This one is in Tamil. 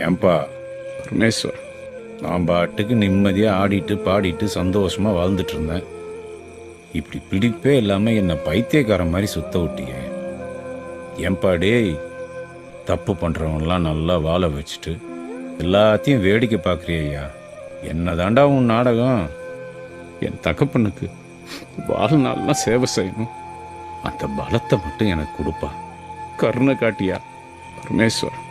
ஏன்பா, பரமேஸ்வர், நான் பாட்டுக்கு நிம்மதியாக ஆடிட்டு பாடிட்டு சந்தோஷமாக வாழ்ந்துட்டு இருந்தேன். இப்படி பிடிப்பே இல்லாமல் என்னை பைத்தியக்காரன் மாதிரி சுத்த விட்டியே. ஏன்பா டேய், தப்பு பண்ணுறவன்லாம் நல்லா வாழ வச்சுட்டு எல்லாத்தையும் வேடிக்கை பார்க்குறியா? என்ன தாண்டா உன் நாடகம்? என் தகப்பனுக்கு வாழ்நாள்லாம் சேவை செய்யணும். அந்த பலத்தை மட்டும் எனக்கு கொடுப்பா. கருணை காட்டியா பரமேஸ்வர்.